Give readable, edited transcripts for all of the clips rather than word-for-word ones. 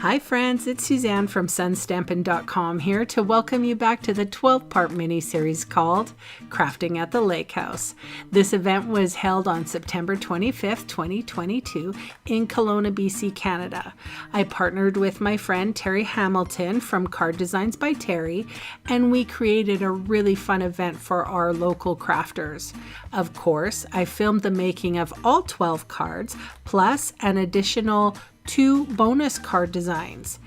Hi friends, it's Suzanne from Stampin.com here to welcome you back to the 12-part mini-series called Crafting at the Lake House. This event was held on September 25th, 2022 in Kelowna, BC, Canada. I partnered with my friend Terry Hamilton from Card Designs by Terry, and we created a really fun event for our local crafters. Of course, I filmed the making of all 12 cards, plus an additional 2 bonus card designs.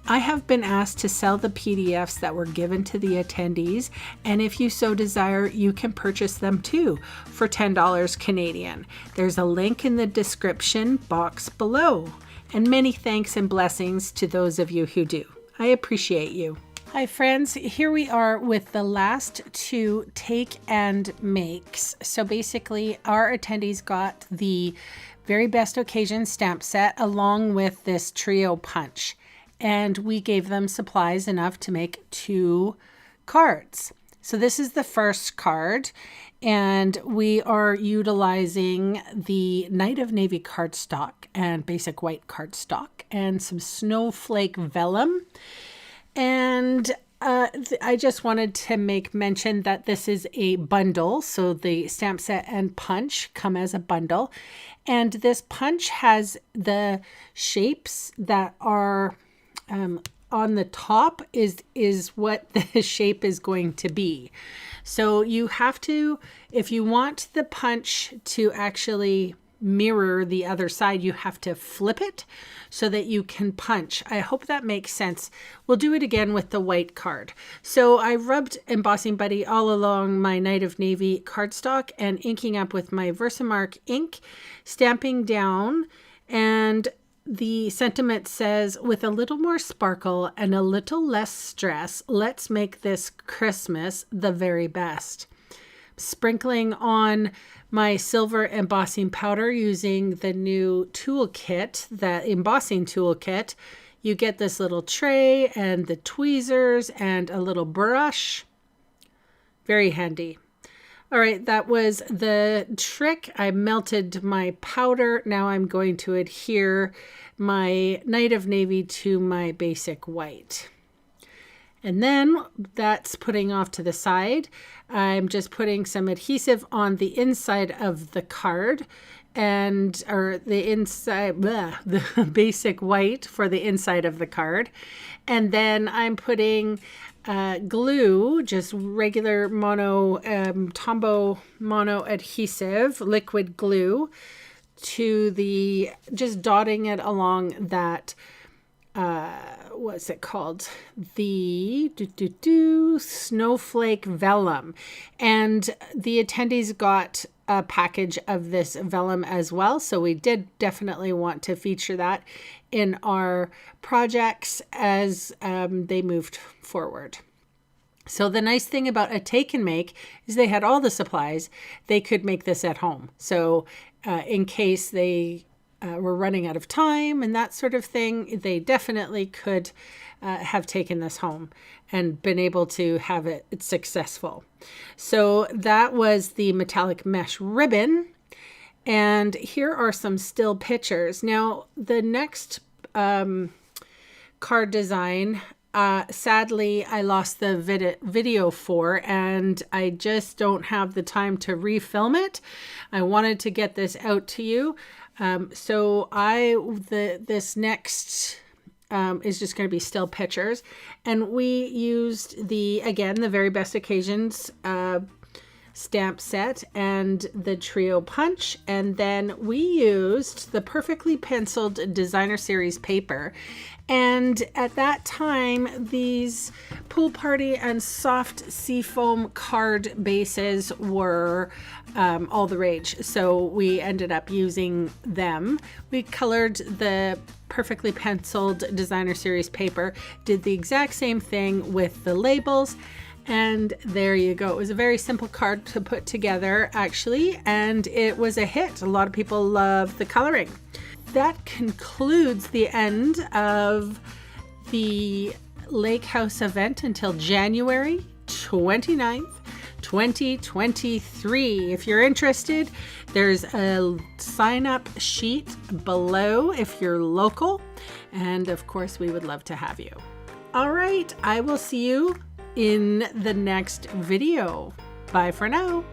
I have been asked to sell the PDFs that were given to the attendees, and if you so desire, you can purchase them too for $10 Canadian. There's a link in the description box below. And many thanks and blessings to those of you who do. I appreciate you. Hi friends, here we are with the last 2 take and makes. So basically our attendees got the Very Best Occasion stamp set along with this trio punch, and we gave them supplies enough to make 2 cards. So this is the first card, and we are utilizing the Night of Navy cardstock and basic white cardstock and some snowflake vellum. And I just wanted to make mention that this is a bundle. So the stamp set and punch come as a bundle. And this punch has the shapes that are on the top is what the shape is going to be. So you have to, if you want the punch to actually mirror the other side, you have to flip it so that you can punch. I hope that makes sense. We'll do it again with the white card. So I rubbed Embossing Buddy all along my Night of Navy cardstock and inking up with my Versamark ink, stamping down, and the sentiment says, with a little more sparkle and a little less stress, let's make this Christmas the very best. Sprinkling on my silver embossing powder using the new toolkit, that embossing toolkit. You get this little tray and the tweezers and a little brush. Very handy. All right, that was the trick. I melted my powder. Now I'm going to adhere my Night of Navy to my basic white. And then that's putting off to the side. I'm just putting some adhesive on the inside of the card or the inside, the basic white for the inside of the card. And then I'm putting glue, just regular Tombow mono adhesive, liquid glue, to the, just dotting it along that what's it called? The snowflake vellum. And the attendees got a package of this vellum as well. So we did definitely want to feature that in our projects as they moved forward. So the nice thing about a take and make is they had all the supplies. They could make this at home. So in case they were running out of time and that sort of thing, they definitely could have taken this home and been able to have it successful. So that was the metallic mesh ribbon. And here are some still pictures. Now, the next card design, sadly, I lost the video for, and I just don't have the time to refilm it. I wanted to get this out to you. So this next is just going to be still pictures, and we used the Very Best Occasions stamp set and the trio punch, and then we used the perfectly penciled designer series paper. And at that time, these pool party and soft seafoam card bases were all the rage. So we ended up using them. We colored the perfectly penciled designer series paper, did the exact same thing with the labels, and there you go. It was a very simple card to put together, actually, and it was a hit. A lot of people love the coloring. That concludes the end of the Lake House event until January 29th. 2023. If you're interested, there's a sign up sheet below if you're local. And of course, we would love to have you. All right, I will see you in the next video. Bye for now.